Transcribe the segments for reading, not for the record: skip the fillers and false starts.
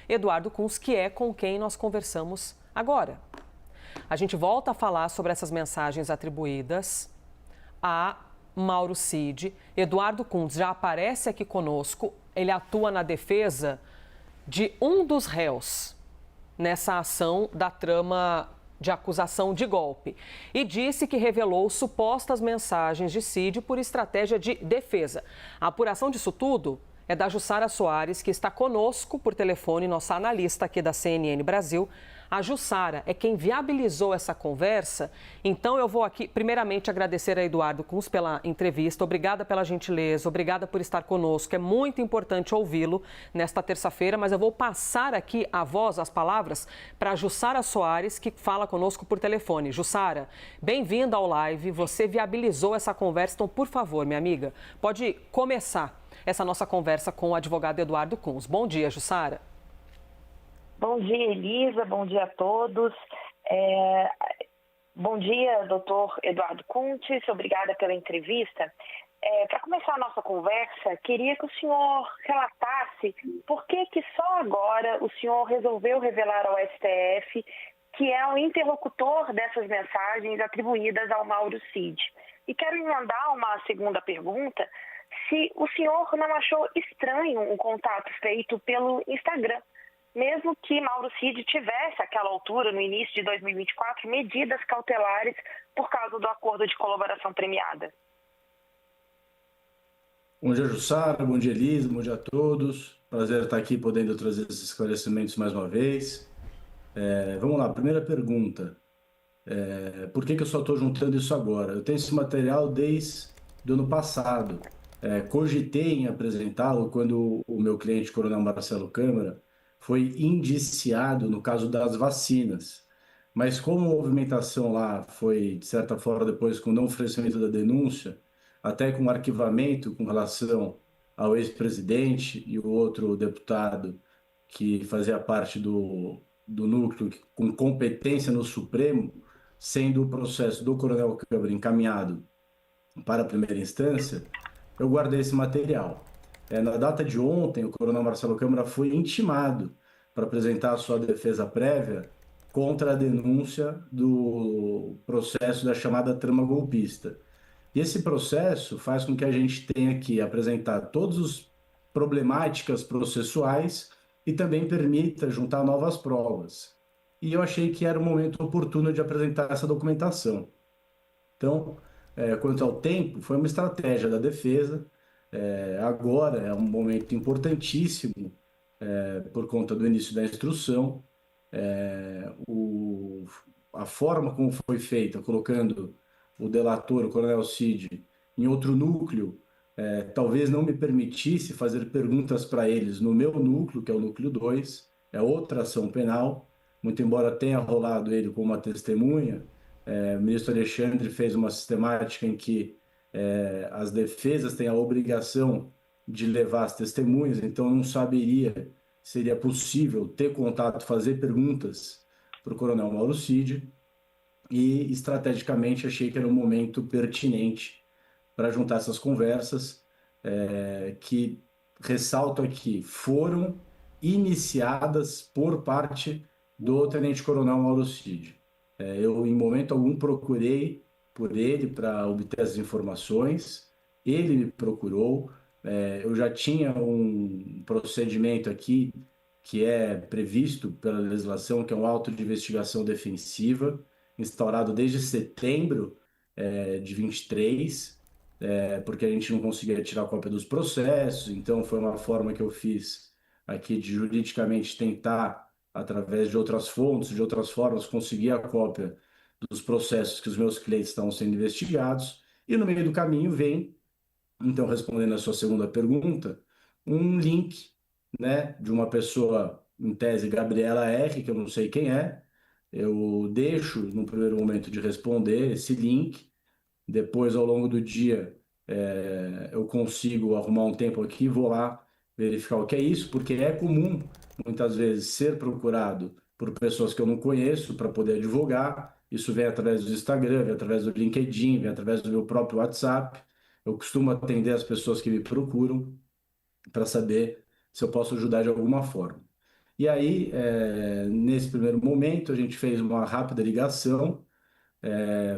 Eduardo Kunz, que é com quem nós conversamos agora. A gente volta a falar sobre essas mensagens atribuídas a Mauro Cid. Eduardo Kunz já aparece aqui conosco, ele atua na defesa de um dos réus nessa ação da trama de acusação de golpe e disse que revelou supostas mensagens de Cid por estratégia de defesa. A apuração disso tudo é da Jussara Soares, que está conosco por telefone, nossa analista aqui da CNN Brasil. A Jussara é quem viabilizou essa conversa, então eu vou aqui primeiramente agradecer a Eduardo Kunz pela entrevista, obrigada pela gentileza, obrigada por estar conosco, é muito importante ouvi-lo nesta terça-feira, mas eu vou passar aqui a voz, as palavras, para a Jussara Soares, que fala conosco por telefone. Jussara, bem-vinda ao live, você viabilizou essa conversa, então por favor, minha amiga, pode começar essa nossa conversa com o advogado Eduardo Kunz. Bom dia, Jussara. Bom dia, Elisa. Bom dia a todos. Bom dia, doutor Eduardo Kunz. Obrigada pela entrevista. Para começar a nossa conversa, queria que o senhor relatasse por que só agora o senhor resolveu revelar ao STF que é o interlocutor dessas mensagens atribuídas ao Mauro Cid. E quero emendar uma segunda pergunta, se o senhor não achou estranho um contato feito pelo Instagram, mesmo que Mauro Cid tivesse, àquela altura, no início de 2024, medidas cautelares por causa do acordo de colaboração premiada. Bom dia, Jussara. Bom dia, Elisa. Bom dia a todos. Prazer estar aqui podendo trazer esses esclarecimentos mais uma vez. Vamos lá, primeira pergunta. Por que eu só estou juntando isso agora? Eu tenho esse material desde o ano passado. Cogitei em apresentá-lo quando o meu cliente, Coronel Marcelo Câmara, foi indiciado no caso das vacinas. Mas como a movimentação lá foi, de certa forma, depois com o não oferecimento da denúncia, até com arquivamento com relação ao ex-presidente e o outro deputado que fazia parte do núcleo com competência no Supremo, sendo o processo do Coronel Câmara encaminhado para a primeira instância, eu guardei esse material. Na data de ontem, o Coronel Marcelo Câmara foi intimado para apresentar a sua defesa prévia contra a denúncia do processo da chamada trama golpista. E esse processo faz com que a gente tenha que apresentar todas as problemáticas processuais e também permita juntar novas provas. E eu achei que era o momento oportuno de apresentar essa documentação. Então, quanto ao tempo, foi uma estratégia da defesa. Agora é um momento importantíssimo por conta do início da instrução. A forma como foi feita, colocando o delator, o Coronel Cid, em outro núcleo, talvez não me permitisse fazer perguntas para eles no meu núcleo, que é o núcleo 2, é outra ação penal, muito embora tenha rolado ele como uma testemunha. O ministro Alexandre fez uma sistemática em que as defesas têm a obrigação de levar as testemunhas, então não saberia se seria possível ter contato, fazer perguntas para o Coronel Mauro Cid, e estrategicamente achei que era um momento pertinente para juntar essas conversas, que, ressalto aqui, foram iniciadas por parte do Tenente Coronel Mauro Cid. Eu, em momento algum, procurei por ele para obter as informações, ele me procurou. Eu já tinha um procedimento aqui que é previsto pela legislação, que é um auto de investigação defensiva, instaurado desde setembro de 23, porque a gente não conseguia tirar cópia dos processos, então foi uma forma que eu fiz aqui de juridicamente tentar, através de outras fontes, de outras formas, conseguir a cópia dos processos que os meus clientes estavam sendo investigados. E no meio do caminho vem, então, respondendo a sua segunda pergunta, um link, né, de uma pessoa, em tese, Gabriela R., que eu não sei quem é. Eu deixo, no primeiro momento, de responder esse link. Depois, ao longo do dia, eu consigo arrumar um tempo aqui, vou lá verificar o que é isso, porque é comum, muitas vezes, ser procurado por pessoas que eu não conheço para poder advogar. Isso vem através do Instagram, vem através do LinkedIn, vem através do meu próprio WhatsApp. Eu costumo atender as pessoas que me procuram para saber se eu posso ajudar de alguma forma. E aí, nesse primeiro momento, a gente fez uma rápida ligação,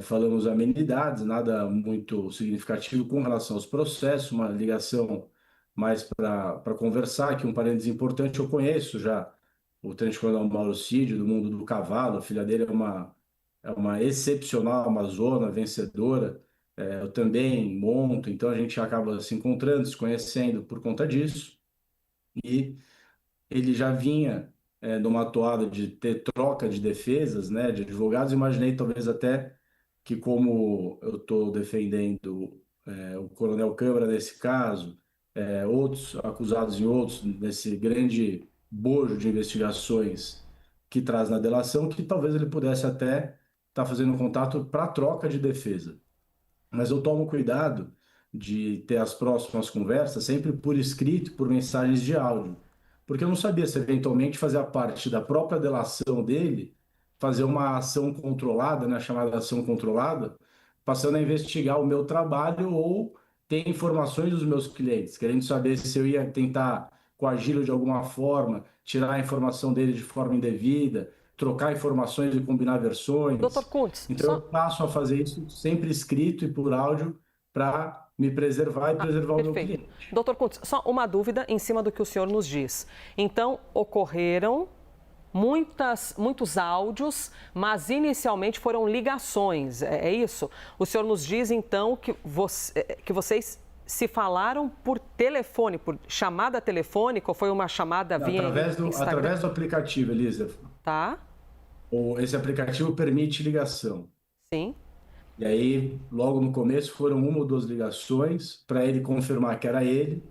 falamos amenidades, nada muito significativo com relação aos processos, uma ligação mais para conversar, que um parênteses importante, eu conheço já o tenente-coronel Mauro Cid, do mundo do cavalo, a filha dele é uma excepcional amazona, vencedora, eu também monto, então a gente acaba se encontrando, se conhecendo por conta disso, e ele já vinha numa toada de ter troca de defesas, né, de advogados. Imaginei talvez até que, como eu estou defendendo o Coronel Câmara nesse caso, outros acusados em outros, nesse grande bojo de investigações que traz na delação, que talvez ele pudesse até estar fazendo contato para troca de defesa. Mas eu tomo cuidado de ter as próximas conversas sempre por escrito, por mensagens de áudio, porque eu não sabia se eventualmente fazia parte da própria delação dele fazer uma ação controlada, né, chamada ação controlada, passando a investigar o meu trabalho ou ter informações dos meus clientes, querendo saber se eu ia tentar coagi-lo de alguma forma, tirar a informação dele de forma indevida, trocar informações e combinar versões. Doutor Kuntz, Então, eu passo a fazer isso sempre escrito e por áudio para me preservar e preservar o meu cliente. Doutor Kuntz, só uma dúvida em cima do que o senhor nos diz. Então, ocorreram muitos áudios, mas inicialmente foram ligações, é isso? O senhor nos diz, então, que vocês se falaram por telefone, por chamada telefônica, ou foi uma chamada via Instagram? Através do aplicativo, Elisa. Tá. Esse aplicativo permite ligação. Sim. E aí, logo no começo, foram uma ou duas ligações para ele confirmar que era ele.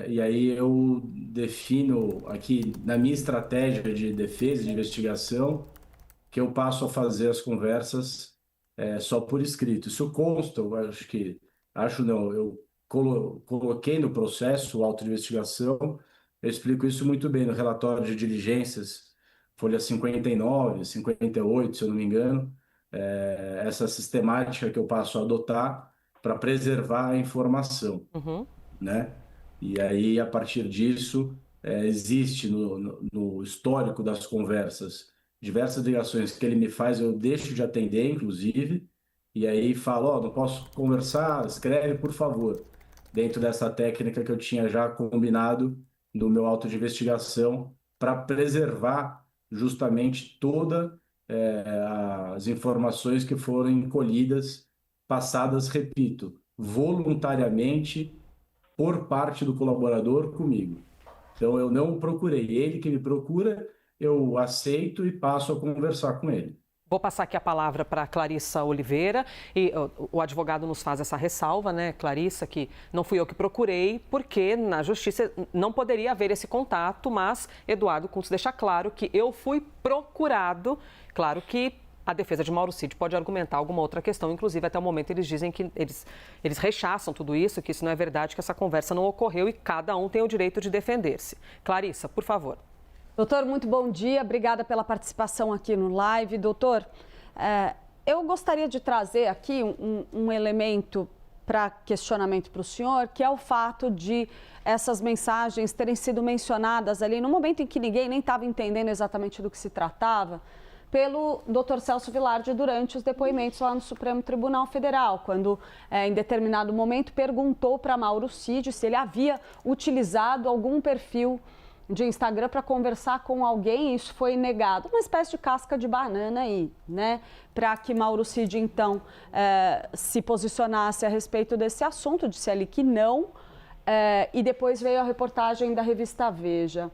E aí eu defino aqui, na minha estratégia de defesa, de investigação, que eu passo a fazer as conversas só por escrito. Isso consta, eu coloquei no processo, auto de investigação, eu explico isso muito bem no relatório de diligências, folha 59, 58, se eu não me engano, essa sistemática que eu passo a adotar para preservar a informação, né? E aí, a partir disso, existe no histórico das conversas diversas ligações que ele me faz, eu deixo de atender, inclusive, e aí falo, não posso conversar, escreve, por favor, dentro dessa técnica que eu tinha já combinado no meu auto de investigação, para preservar justamente todas as informações que foram colhidas, passadas, repito, voluntariamente por parte do colaborador comigo. Então, eu não procurei. Ele que me procura, eu aceito e passo a conversar com ele. Vou passar aqui a palavra para a Clarissa Oliveira, e o advogado nos faz essa ressalva, né, Clarissa, que não fui eu que procurei, porque na justiça não poderia haver esse contato, mas Eduardo Kuntz deixa claro que eu fui procurado. Claro que a defesa de Mauro Cid pode argumentar alguma outra questão, inclusive até o momento eles dizem que eles rechaçam tudo isso, que isso não é verdade, que essa conversa não ocorreu e cada um tem o direito de defender-se. Clarissa, por favor. Doutor, muito bom dia. Obrigada pela participação aqui no live. Doutor, eu gostaria de trazer aqui um elemento para questionamento para o senhor, que é o fato de essas mensagens terem sido mencionadas ali no momento em que ninguém nem estava entendendo exatamente do que se tratava, pelo Dr. Celso Vilardi durante os depoimentos lá no Supremo Tribunal Federal, quando em determinado momento perguntou para Mauro Cid se ele havia utilizado algum perfil de Instagram para conversar com alguém, e isso foi negado. Uma espécie de casca de banana aí, né? Para que Mauro Cid, então, se posicionasse a respeito desse assunto, disse ali que não, e depois veio a reportagem da revista Veja.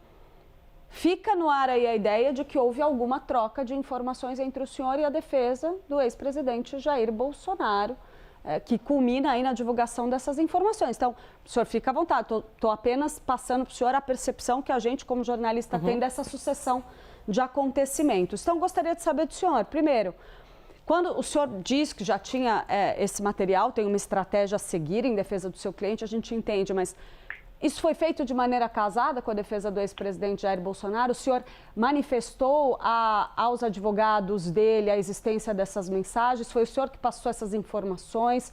Fica no ar aí a ideia de que houve alguma troca de informações entre o senhor e a defesa do ex-presidente Jair Bolsonaro, que culmina aí na divulgação dessas informações. Então, o senhor fica à vontade, estou apenas passando para o senhor a percepção que a gente, como jornalista, tem dessa sucessão de acontecimentos. Então, gostaria de saber do senhor, primeiro, quando o senhor diz que já tinha esse material, tem uma estratégia a seguir em defesa do seu cliente, a gente entende, mas isso foi feito de maneira casada com a defesa do ex-presidente Jair Bolsonaro? O senhor manifestou aos advogados dele a existência dessas mensagens? Foi o senhor que passou essas informações?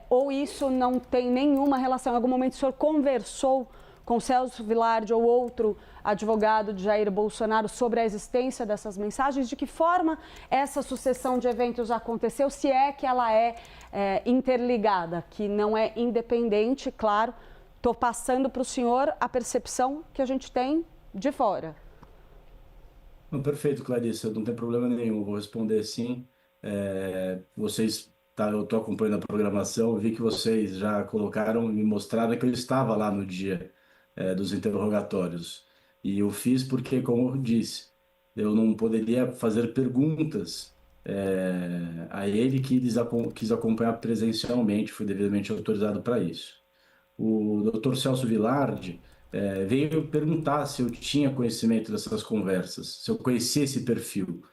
Ou isso não tem nenhuma relação? Em algum momento o senhor conversou com Celso Vilardi ou outro advogado de Jair Bolsonaro sobre a existência dessas mensagens? De que forma essa sucessão de eventos aconteceu, se é que ela é interligada, que não é independente, claro. Estou passando para o senhor a percepção que a gente tem de fora. Não, perfeito, Clarissa, não tem problema nenhum, vou responder sim. Eu estou acompanhando a programação, vi que vocês já colocaram e me mostraram que eu estava lá no dia dos interrogatórios. E eu fiz porque, como eu disse, eu não poderia fazer perguntas a ele que quis acompanhar presencialmente, fui devidamente autorizado para isso. O Dr. Celso Vilardi veio perguntar se eu tinha conhecimento dessas conversas, se eu conhecia esse perfil.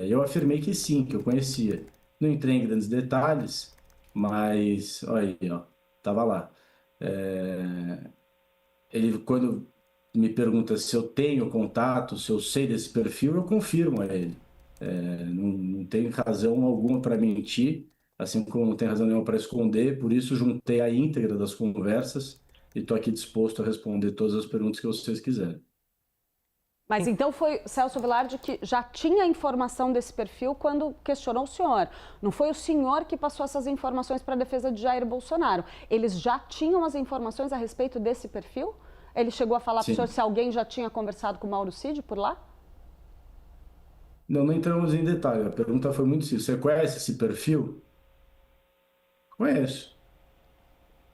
Eu afirmei que sim, que eu conhecia. Não entrei em grandes detalhes, mas olha aí, ó, estava lá. Ele, quando me pergunta se eu tenho contato, se eu sei desse perfil, eu confirmo a ele. Não tem razão alguma para mentir, assim como não tem razão nenhuma para esconder, por isso juntei a íntegra das conversas e estou aqui disposto a responder todas as perguntas que vocês quiserem. Mas então foi Celso Vilardi que já tinha informação desse perfil quando questionou o senhor. Não foi o senhor que passou essas informações para a defesa de Jair Bolsonaro. Eles já tinham as informações a respeito desse perfil? Ele chegou a falar para o senhor se alguém já tinha conversado com o Mauro Cid por lá? Não, não entramos em detalhe. A pergunta foi muito simples. Você conhece esse perfil? Conheço.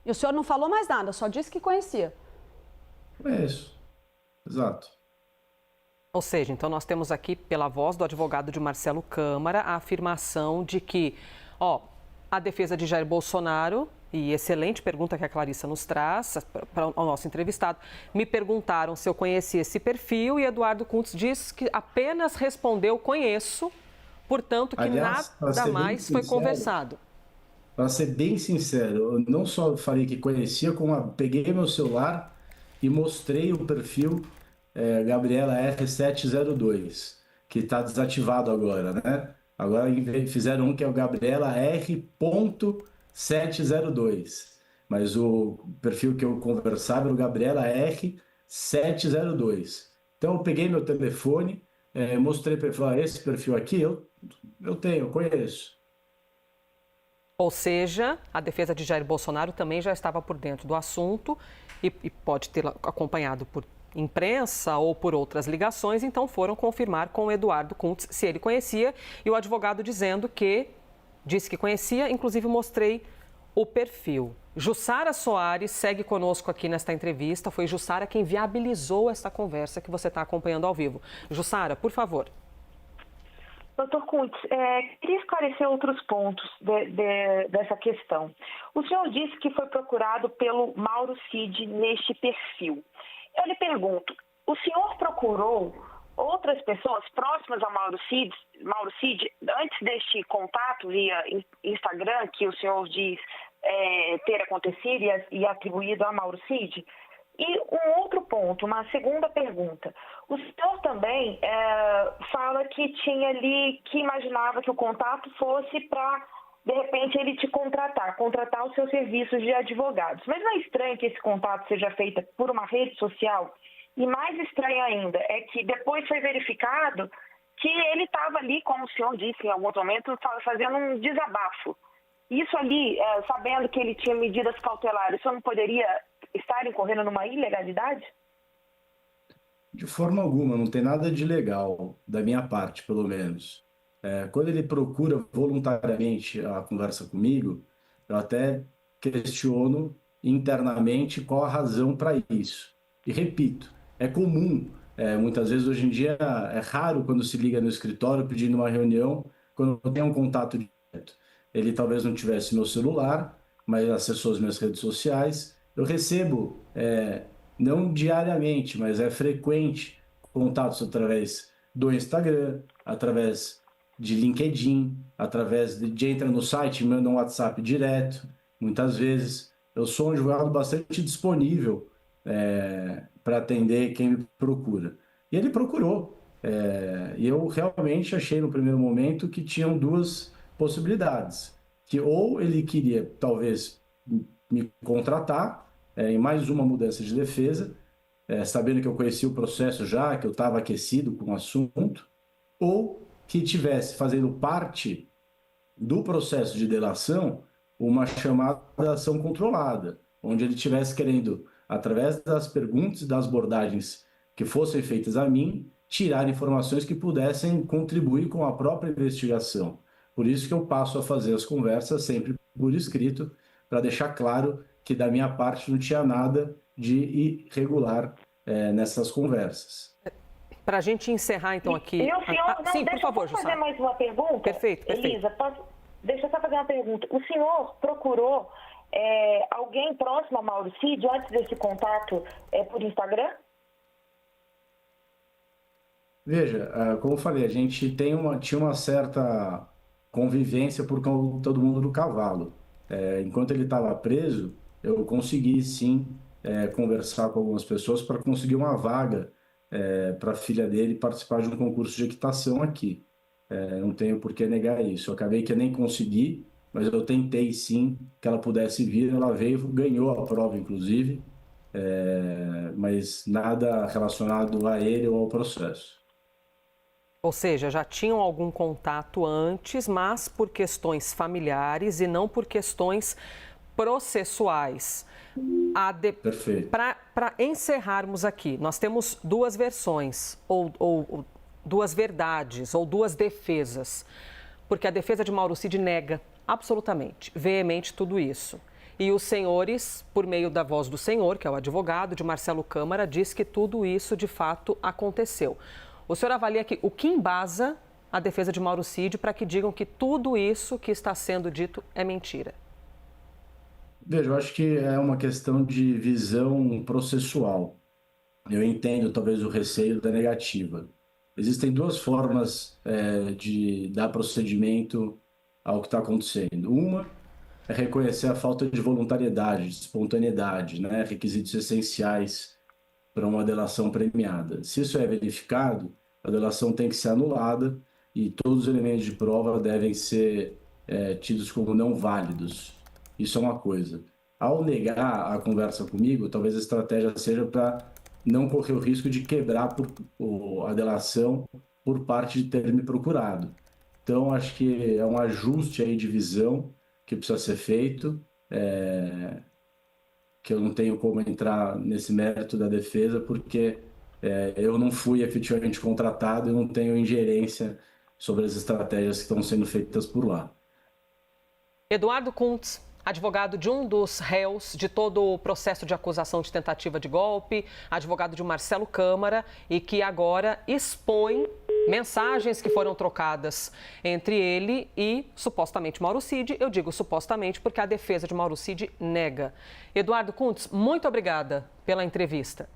E o senhor não falou mais nada, só disse que conhecia. Conheço. Exato. Ou seja, então nós temos aqui, pela voz do advogado de Marcelo Câmara, a afirmação de que, a defesa de Jair Bolsonaro, e excelente pergunta que a Clarissa nos traz para o nosso entrevistado, me perguntaram se eu conhecia esse perfil e Eduardo Kuntz diz que apenas respondeu conheço, portanto que Aliás, nada mais foi conversado. Para ser bem sincero, eu não só falei que conhecia, como peguei meu celular e mostrei o perfil Gabriela R702, que está desativado agora, né? Agora fizeram um que é o Gabriela R.702, mas o perfil que eu conversava era o Gabriela R702. Então eu peguei meu telefone, mostrei para ele, falei, esse perfil aqui eu tenho, eu conheço. Ou seja, a defesa de Jair Bolsonaro também já estava por dentro do assunto e pode ter acompanhado por imprensa ou por outras ligações, então foram confirmar com o Eduardo Kuntz se ele conhecia e o advogado dizendo que disse que conhecia, inclusive mostrei o perfil. Jussara Soares segue conosco aqui nesta entrevista, foi Jussara quem viabilizou essa conversa que você está acompanhando ao vivo. Jussara, por favor. Doutor Kuntz, queria esclarecer outros pontos dessa questão. O senhor disse que foi procurado pelo Mauro Cid neste perfil. Eu lhe pergunto, o senhor procurou outras pessoas próximas ao Mauro Cid antes deste contato via Instagram que o senhor diz ter acontecido e atribuído a Mauro Cid? E um outro ponto, uma segunda pergunta. O senhor também fala que tinha ali, que imaginava que o contato fosse para, de repente, ele te contratar os seus serviços de advogados. Mas não é estranho que esse contato seja feito por uma rede social? E mais estranho ainda é que depois foi verificado que ele estava ali, como o senhor disse em algum momento, fazendo um desabafo. Isso ali, sabendo que ele tinha medidas cautelares, o senhor não poderia estar incorrendo numa ilegalidade? De forma alguma, não tem nada de legal, da minha parte, pelo menos. Quando ele procura voluntariamente a conversa comigo, eu até questiono internamente qual a razão para isso. E repito, é comum, muitas vezes hoje em dia é raro quando se liga no escritório pedindo uma reunião, quando eu tenho um contato direto. Ele talvez não tivesse meu celular, mas acessou as minhas redes sociais. Eu recebo, não diariamente, mas é frequente, contatos através do Instagram, através de LinkedIn, através de entra no site e manda um WhatsApp direto. Muitas vezes eu sou um advogado bastante disponível para atender quem me procura. E ele procurou. E eu realmente achei no primeiro momento que tinham duas possibilidades. Que ou ele queria, talvez, me contratar em mais uma mudança de defesa, sabendo que eu conhecia o processo já, que eu estava aquecido com o assunto, ou que tivesse fazendo parte do processo de delação uma chamada ação controlada, onde ele estivesse querendo, através das perguntas e das abordagens que fossem feitas a mim, tirar informações que pudessem contribuir com a própria investigação. Por isso que eu passo a fazer as conversas sempre por escrito, para deixar claro que da minha parte não tinha nada de irregular nessas conversas. Para a gente encerrar, então, aqui... E o senhor, sim, por favor, deixa eu fazer mais uma pergunta. Perfeito. Elisa, deixa eu só fazer uma pergunta. O senhor procurou alguém próximo ao Mauro Cid antes desse contato por Instagram? Veja, como eu falei, a gente tinha uma certa convivência por todo mundo do cavalo. Enquanto ele estava preso, eu consegui, sim, conversar com algumas pessoas para conseguir uma vaga para a filha dele participar de um concurso de equitação aqui. Não tenho por que negar isso. Eu acabei que eu nem consegui, mas eu tentei, sim, que ela pudesse vir. Ela veio, ganhou a prova, inclusive, mas nada relacionado a ele ou ao processo. Ou seja, já tinham algum contato antes, mas por questões familiares e não por questões processuais. Perfeito. Para encerrarmos aqui, nós temos duas versões, ou duas verdades, ou duas defesas. Porque a defesa de Mauro Cid nega absolutamente, veemente tudo isso. E os senhores, por meio da voz do senhor, que é o advogado de Marcelo Câmara, diz que tudo isso de fato aconteceu. O senhor avalia aqui o que embasa a defesa de Mauro Cid para que digam que tudo isso que está sendo dito é mentira? Veja, eu acho que é uma questão de visão processual. Eu entendo talvez o receio da negativa. Existem duas formas de dar procedimento ao que está acontecendo. Uma é reconhecer a falta de voluntariedade, de espontaneidade, né? Requisitos essenciais para uma delação premiada. Se isso é verificado, a delação tem que ser anulada e todos os elementos de prova devem ser tidos como não válidos. Isso é uma coisa. Ao negar a conversa comigo, talvez a estratégia seja para não correr o risco de quebrar a delação por parte de ter me procurado. Então, acho que é um ajuste aí de visão que precisa ser feito, que eu não tenho como entrar nesse mérito da defesa, porque eu não fui efetivamente contratado e não tenho ingerência sobre as estratégias que estão sendo feitas por lá. Eduardo Kuntz, advogado de um dos réus de todo o processo de acusação de tentativa de golpe, advogado de Marcelo Câmara e que agora expõe mensagens que foram trocadas entre ele e supostamente Mauro Cid. Eu digo supostamente porque a defesa de Mauro Cid nega. Eduardo Kuntz, muito obrigada pela entrevista.